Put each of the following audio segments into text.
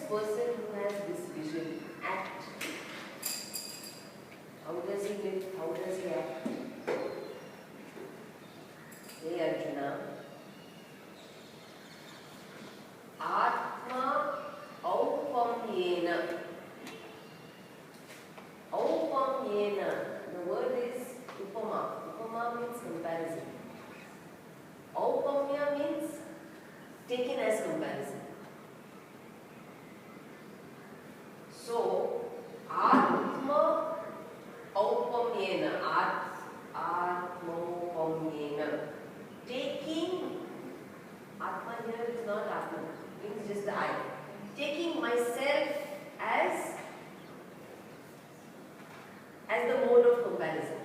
person who has this vision act? How does he live? How does he act? Hey Arjuna, Atma Aupamyena. Aupamyena. The word is upama. Upama means comparison. Aupamya means taken as comparison. So, Atma Aupamyena. Atma-upamyena. Taking, Atma here is not Atma, means just the I. Taking myself as the mode of comparison.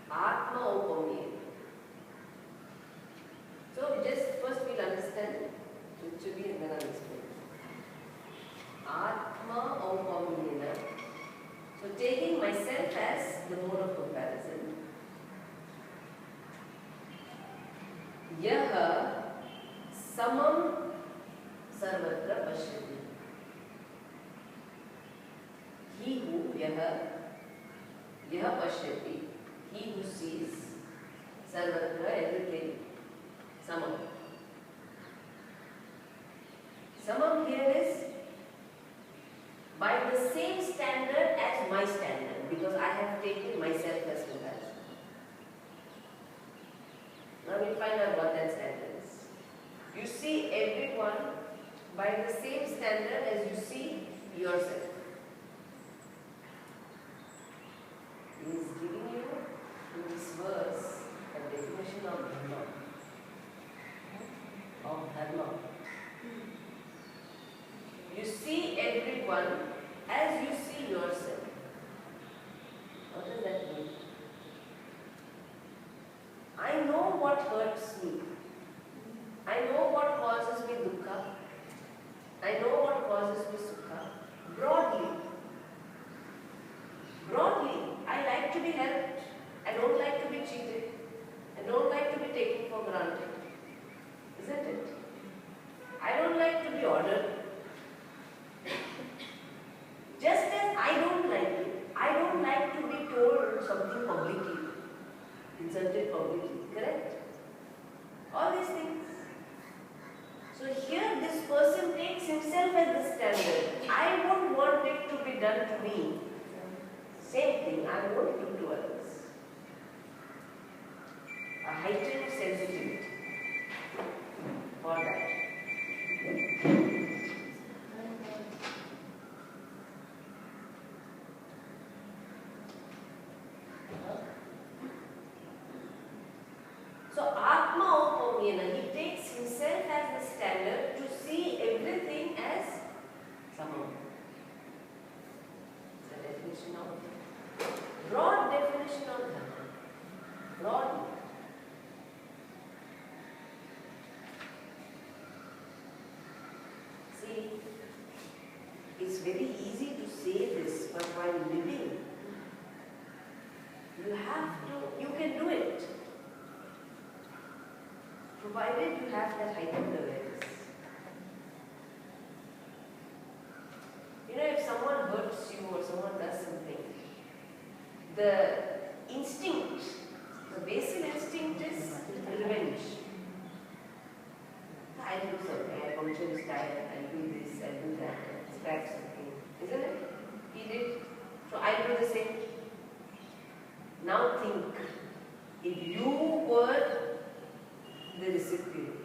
Atma-upamyena. So just first we'll understand literally and then I'll explain. Atma-upamyena. So taking myself as the mode of comparison. Yaha samam sarvatra pashyati. He who, yaha pashyati, he who sees sarvatra, everything, samam. Samam here is by the same standard as my standard, because I have taken myself as comparison. Now we'll find out what that standard is. You see everyone by the same standard as you see yourself. He is giving you in this verse a definition of dharma. You see everyone as you see yourself. What does that mean? I know what hurts me. I know what causes me dukkha. I know what causes me sukha. Broadly, I like to be helped. I don't like to be cheated. I don't like to be taken for granted. Isn't it? I don't like to be ordered. Just as I don't like it, I don't like to be told something publicly, insulted publicly, correct? All these things. So here this person takes himself as the standard. I won't want it to be done to me. Same thing, I won't do to others. A heightened sensitivity for that. So Atma-upamyena, he takes himself as the standard to see everything as samam. The definition of broad definition of dharma. Broad. See, it's very easy to say this, but while living, you can do it. Provided you have that heightened awareness. You know, if someone hurts you or someone does something, the instinct, the basic instinct is revenge. I'll do something, I'll puncture his tire, I'll do this, I'll do that, I'll scratch something. Isn't it? He did. So I'll do the same. Now think, if you were the recipient,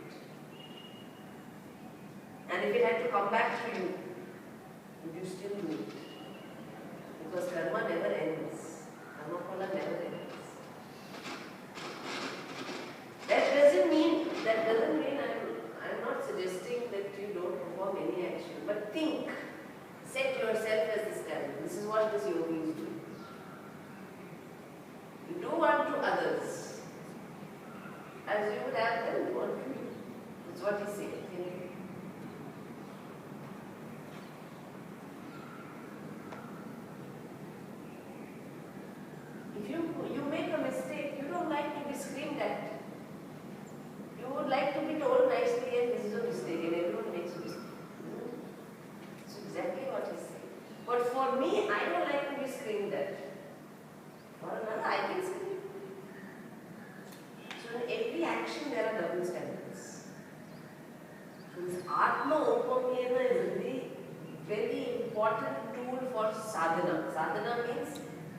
and if it had to come back to you, would you still do it? Because karma never ends. Karma phala never ends. That doesn't mean I'm not suggesting that you don't perform any action, but think, set yourself as the standard. This is what this yogi is doing. You do unto others as you would have them do unto you. That's what he's saying. If you make a mistake, you don't like to be screamed at. You would like to be told nicely, and this is a mistake, and everyone makes mistakes.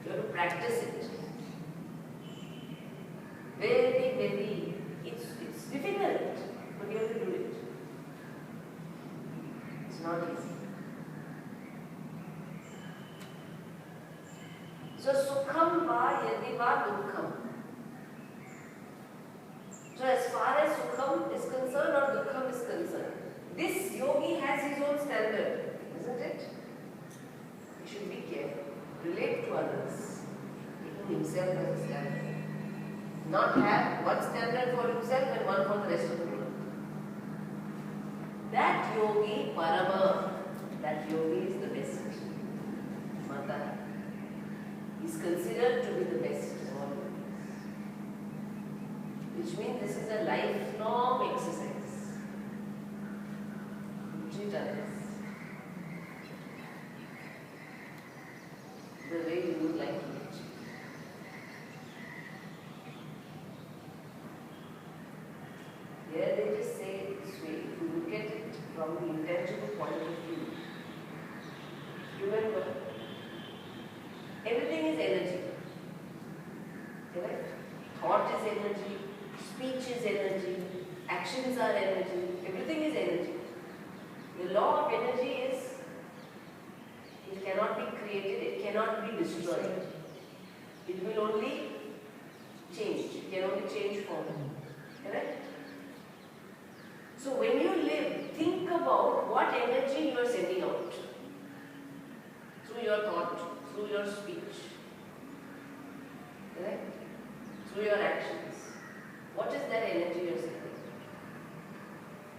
You have to practice it. Very, it's difficult, but you have to do it. It's not easy. So sukham va yadi va dukkham. So as far as sukham is concerned or dukkham is concerned, this yogi has his own standard, isn't it? He should be careful, relate to others, taking himself as a standard. Not have one standard for himself and one for the rest of the world. That yogi, Parama, that yogi is the best. Mata. He is considered to be the best of all yogis. Which means this is a lifelong exercise. Treat others the way you would like to be. Here they just say it this way, if you look at it from the intangible point of view, remember, everything is energy. Correct? Thought is energy, speech is energy, actions are energy, everything is energy. The law of energy is, it cannot be created, it cannot be destroyed. It will only change, it can only change form. Correct? So when you live, think about what energy you are sending out through your thought, through your speech, correct? Through your actions. What is that energy you are sending?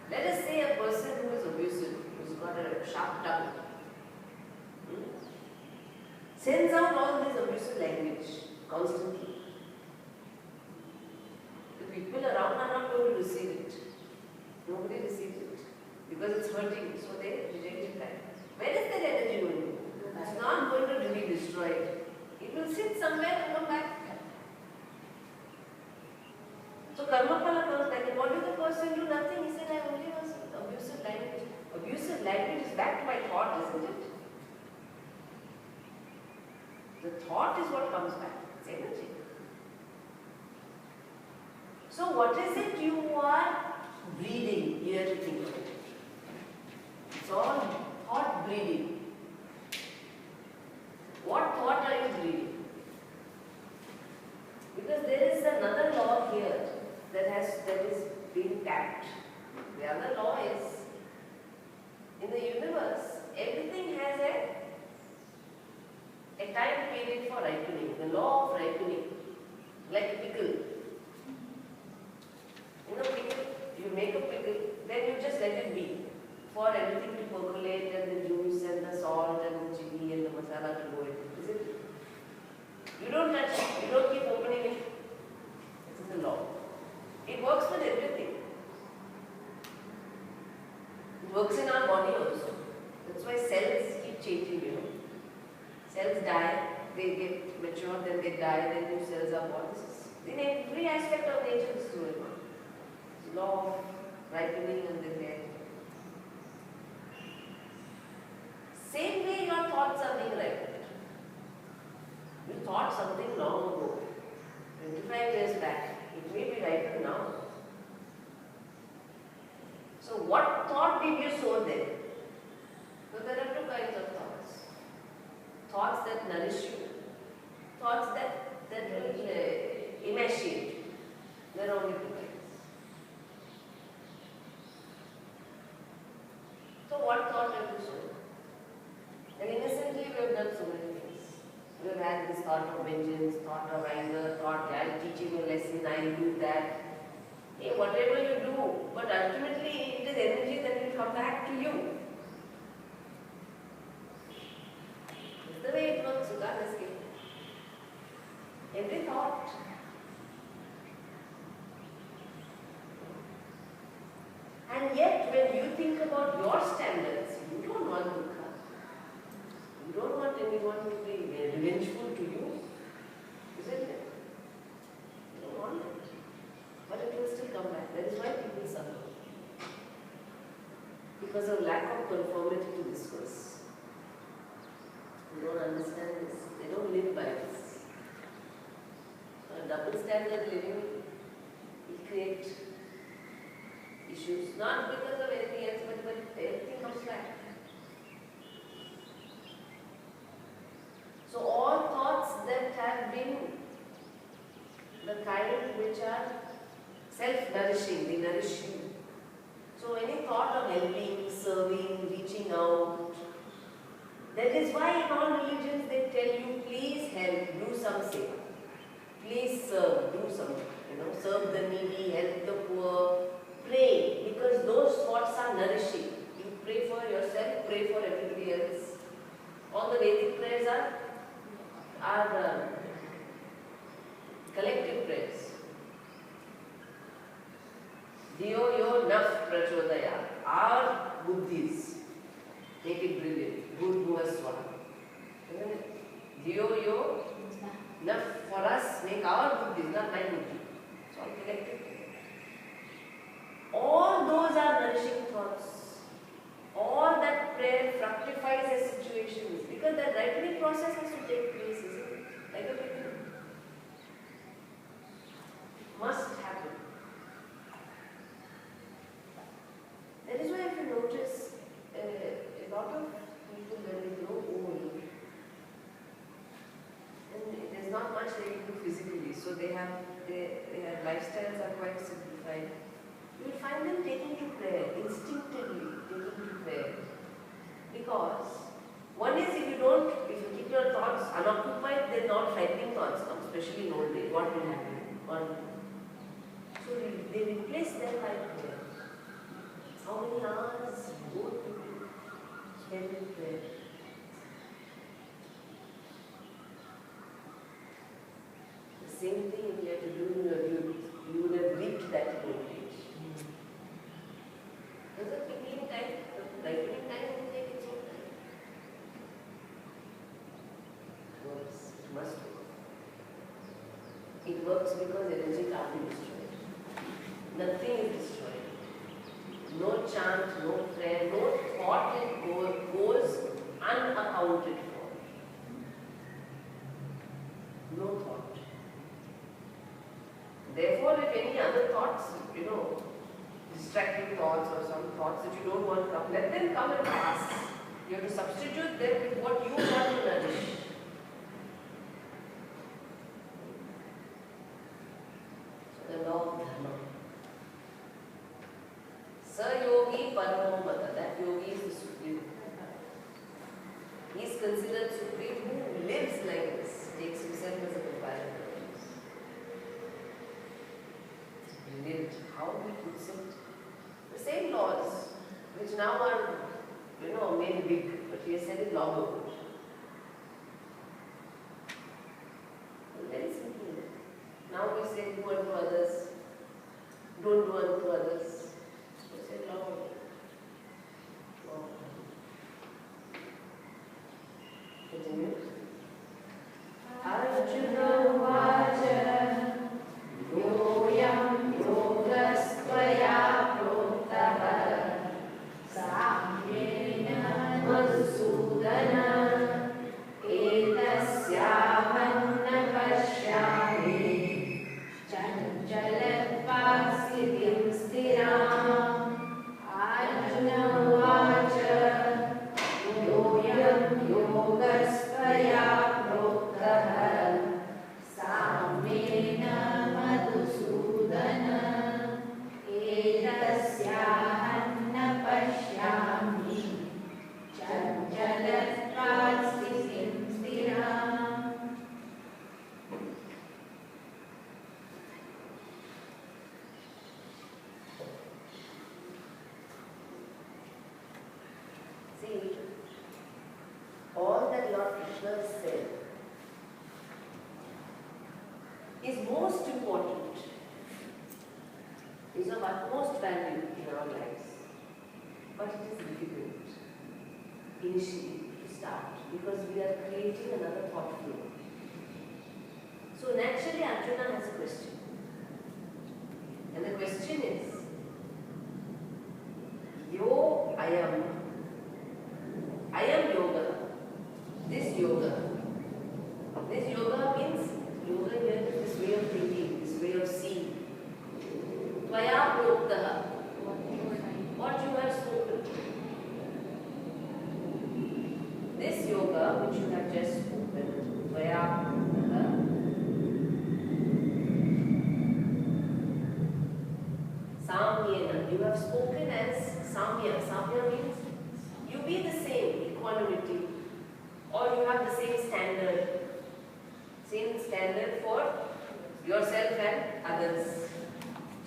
Let us say a person who is abusive, who's got a sharp tongue, sends out all this abusive language constantly. The people around are not going to receive it. Nobody receives it because it's hurting, so they reject it back. Where is that energy going to? It's not going to be destroyed. It will sit somewhere and come back. So karma phala comes back. And what did the person do? Nothing. He said, I only was abusive language. Abusive language is backed by thought, isn't it? The thought is what comes back. It's energy. So what is it you are breathing? You have to think of it. It's all thought breathing. What thought are you breathing? Because there is another law here that is being tapped. The other law is, in the universe, everything has a time period for ripening. The law of ripening, like a pickle. You know, pickle. You make a pickle, then you just let it be for everything to percolate and the juice and the salt and the chili and the masala to go in. Is it? You don't touch it, you don't keep opening it. This is the law. It works with everything. It works in our body also. That's why cells keep changing, you know. Cells die, they get mature, then they die, then new cells are born. In every aspect of nature this is going on. Law of ripening and then death. Same way your thoughts are being ripened. You thought something long ago, 25 years back. It may be ripened now. So what thought did you sow then? So there are two kinds of thoughts. Thoughts that nourish you. Thoughts that will emaciate you. There are only two kinds. So what thought have you sown? And innocently we have done so many things. We have had this thought of vengeance, thought of anger, thought, I am teaching a lesson, I will do that. Hey, whatever you do, but ultimately it is energy that will come back to you. It's the way it works, you can't escape. Every thought. And yet, when you think about your standards, you don't want dukkha. You don't want anyone to be revengeful to you, isn't it? You don't want it. But it will still come back. That is why people suffer. Because of lack of conformity to this verse. They don't understand this. They don't live by this. double standard living will create issues, not because of anything else, but everything comes back. So all thoughts that have been the kind which are self-nourishing, they nourish you. So any thought of helping, serving, reaching out, that is why in all religions they tell you, please help, do some seva. Please serve, do some, serve the needy, help the poor, pray, because those thoughts are nourishing. You pray for yourself, pray for everybody else. All the Vedic prayers are collective prayers. Diyo yo naf prachodaya. Our buddhis make it brilliant. Good Bhuvaswa. Diyo yo naf, for us, make our buddhis, not my buddhi. It's all collective. All those are nourishing thoughts. All that prayer fructifies as situations, because that ripening process has to take place, isn't it? Like a baby. Must happen. That is why if you notice, a lot of people when they grow old, and there's not much they can do physically, so their lifestyles are quite simplified. You will find them taking to prayer, instinctively taking to prayer. Because one is if you keep your thoughts unoccupied, then not frightening thoughts come, especially in old age. What will happen? So they replace them by prayer. How many hours both people spend in prayer? The same thing if you had to do in your youth, you would have reaped that old age. Does the beginning time, the ripening time will take its own time? It works. It must work. It works because energy can't be destroyed. Nothing is destroyed. No chant, no prayer, no thought goes unaccounted for. No thought. Therefore, if any other thoughts, distracting thoughts or some thoughts that you don't want to come, let them come and pass. You have to substitute them with what you want to nourish. So the law of dharma. Sa-yogi paramo mata, that yogi is the supreme. He is considered supreme who lives like this, takes himself as a companion. Lived, how he puts it. The same laws, which now are, made big, but he has said it long ago. Very simple. Now we say do unto others, don't do unto others. We say long ago. Continue. Arjuna Vacha Yoyam Yogastvaya Protah Samyena Madhusudana Etasyahanna Pashyami Chanchalatva Siddhim Stiram Arjuna Vacha Yoyam Yogastvaya Protah Samyena Madhusudana Etasyahanna Pashyami Chanchalatva Siddhim Stiram. See, all that Lord Krishna said is most important, is of utmost value in our lives. But it is difficult initially to start because we are creating another thought flow. So naturally Arjuna has a question. And the question is, I am yoga. This yoga means yoga here is this way of thinking. standard for yourself and others.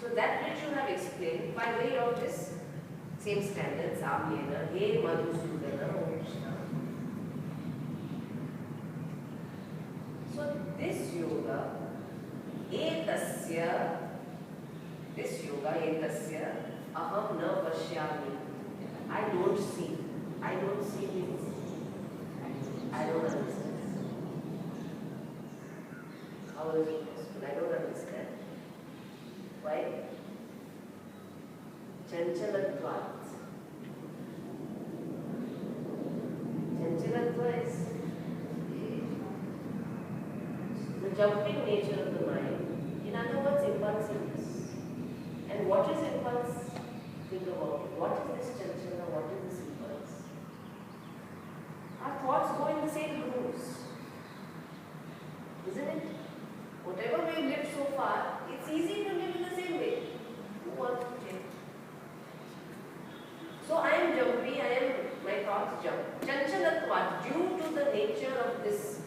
So that which you have explained by way of this same standard, Samyena, He Madhusudana, O Krishna. So this yoga, etasya, aham na pashyami. I don't see. I don't see means I don't understand. How is it possible? I don't understand. Why? Chanchalatvat. Chanchalatva is the jumping nature of the mind. In other words, impulsiveness. And what is impulse? Think about it. What is this chanchala? What is this impulse? Our thoughts go in the same grooves. Isn't it? Whatever we've lived so far, it's easy to live in the same way. Who wants to change? So I am jumpy, my thoughts jump. Chanchalatvat, due to the nature of this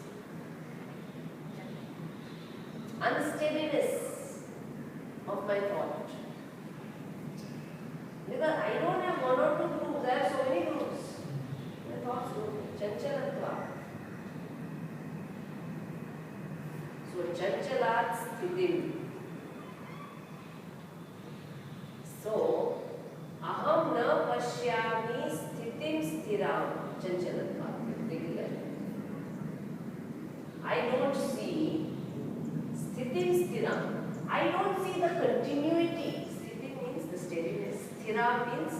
unsteadiness of my thought. Because I don't have one or two grooves, I have so many grooves. My thoughts go. Chanchalatvat. So chanchalat sthitim. So aham na pashyami sthitim sthiram. Chanchalatvat. Take it like I don't see sthitim sthiram. I don't see the continuity. Sthiti means the steadiness. Sthira means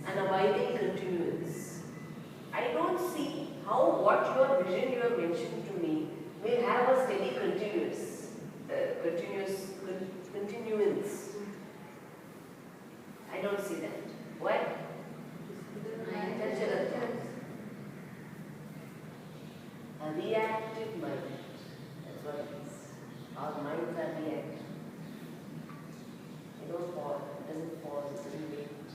an abiding continuance. I don't see how what your vision you have mentioned to me will have a steady continuance. I don't see that. Why? A reactive mind. That's what it is. Our minds are reactive. They don't pause, it doesn't pause, it doesn't wait.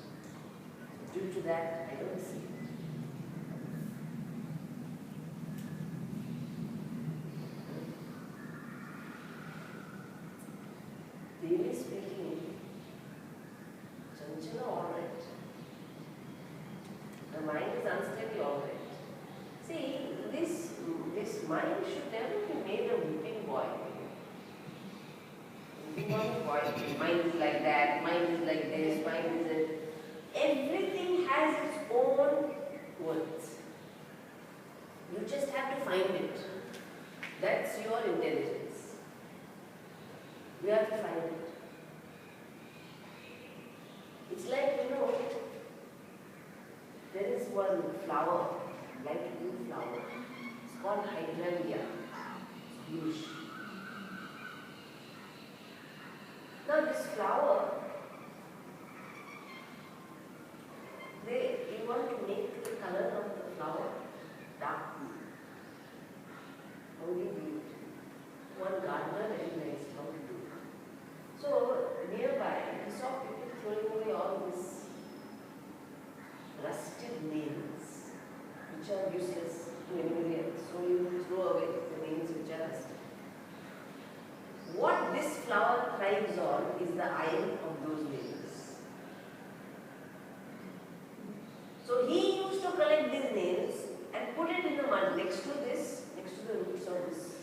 Due to that, I don't see it. Really speaking, Chanchala alright. The mind is unsteady alright. See, this mind should never be made a whipping boy. Mind is like that, mind is like this, mind is that. Everything has its own words. You just have to find it. That's your intelligence. You have to find it. It's like, there is one flower, light blue flower. It's called hydrangea. It's bluish. Now this flower, you want to make the color of the flower dark blue. How do you do it? One gardener recognized how to do it. So nearby, we saw people throwing away all these rusted nails, which are useless to anybody else. So you throw away the nails which are rusted. What this flower thrives on is the iron of those nails. So he used to collect these nails and put it in the mud next to the roots of this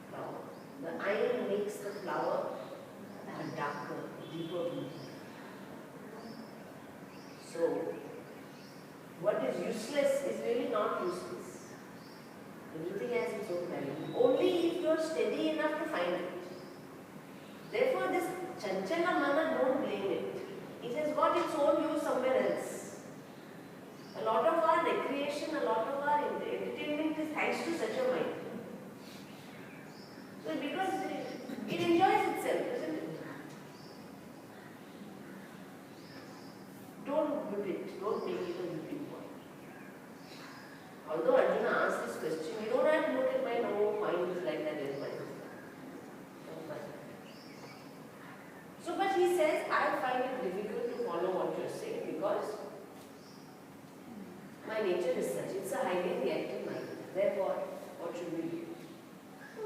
flower. The iron makes the flower a darker, deeper blue. So what is useless is really not useless. Everything has its own value. Only if you are steady enough to find it. Therefore, this Chanchala Mana, don't blame it. It has got its own use somewhere else. A lot of our recreation, a lot of our entertainment is thanks to such a mind. So because it enjoys itself, isn't it? Don't whip it, don't make it a whipping point. Although Arjuna asked this question, you don't have to look at my mind is like that, yes, mind is like that. So, but he says, I find it difficult to follow what you're saying because my nature is such. It's a highly reactive mind. Therefore, what should we do?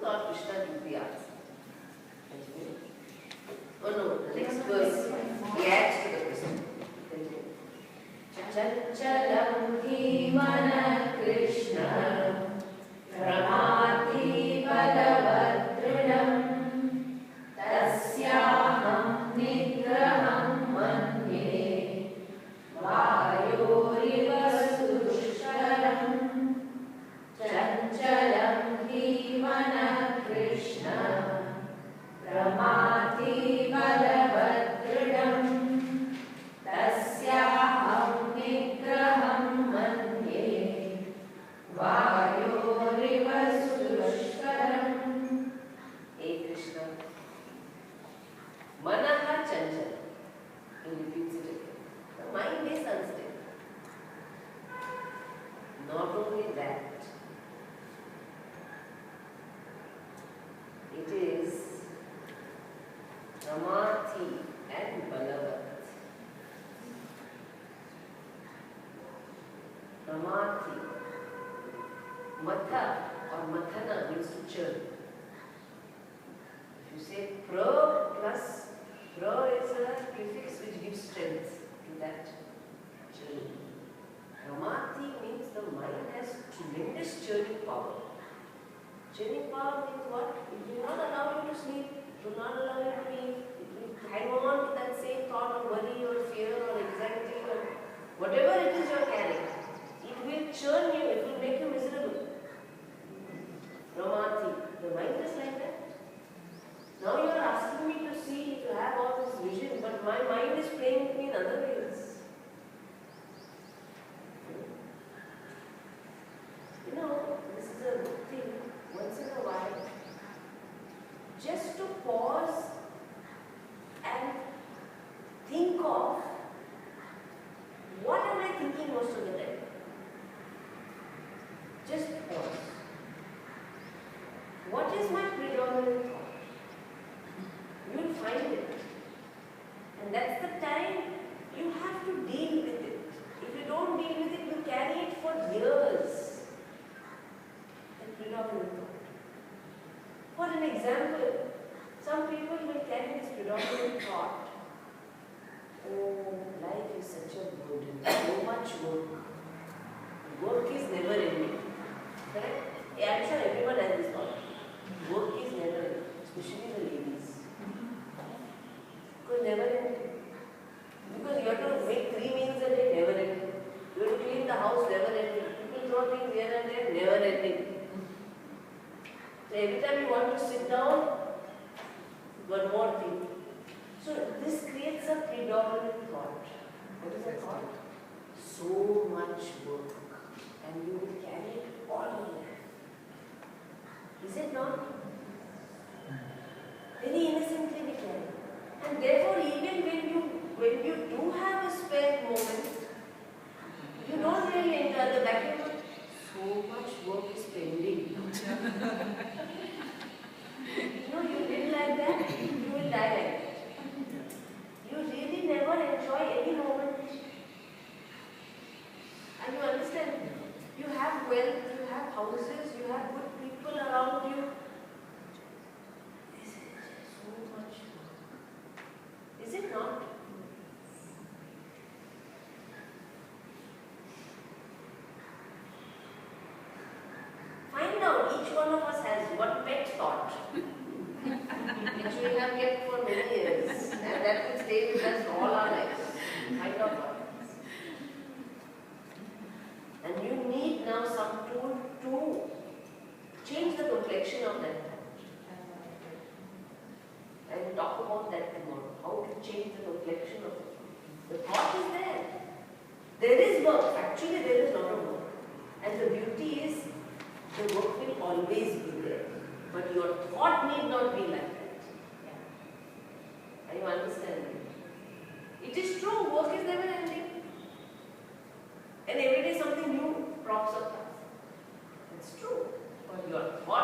Lord Krishna took the art. Matha or mathana means to churn. If you say pra plus, pra is a prefix which gives strength to that churning. Ramati means the mind has tremendous churning power. Churning power means what? It will not allow you to sleep, it will not allow you to eat, it will hang on to that same thought or worry or fear or anxiety or whatever it is you are carrying. It will churn you, it will make you miserable. Ramati, the mind is like that. Now you are asking me to see, to have all this vision, but my mind is playing with me in other ways. You know, this is a good thing, once in a while, just to pause and think of what am I thinking most of the time. Just pause. What is my predominant thought? You will find it. And that's the time you have to deal with it. If you don't deal with it, you carry it for years. The predominant thought. For an example, some people will carry this predominant thought. Oh, life is such a burden, so much work. Work is never ending. Correct? Yeah, I'm sure everyone has this thought. Work is never ending, especially the ladies. Because never ending. Because you have to make 3 meals a day, never ending. You have to clean the house, never ending. People throw things here and there, never ending. So every time you want to sit down, one more thing. So this creates a predominant thought. What is that thought? So much work. And you will carry it all your life. Is it not? Very innocently we carry. And therefore, even when you do have a spare moment, you don't really enjoy the vacuum. So much work is pending. No, you live like that, you will die like that. You really never enjoy any moment. And you understand, you have wealth, you have houses, you have good people around you. This is so much work. Is it not? Find out, each one of us has one pet thought, which we have kept for many years, and that will stay with us all our lives. Find out what it is. And you need now some tool to change the complexion of that thought. I will talk about that tomorrow, how to change the complexion of the thought. The thought is there. There is work, actually there is a lot of work. And the beauty is, the work will always be there. But your thought need not be like that. Are you understanding? It is true, work is never ending. And every day something new props up. It's true. But your thought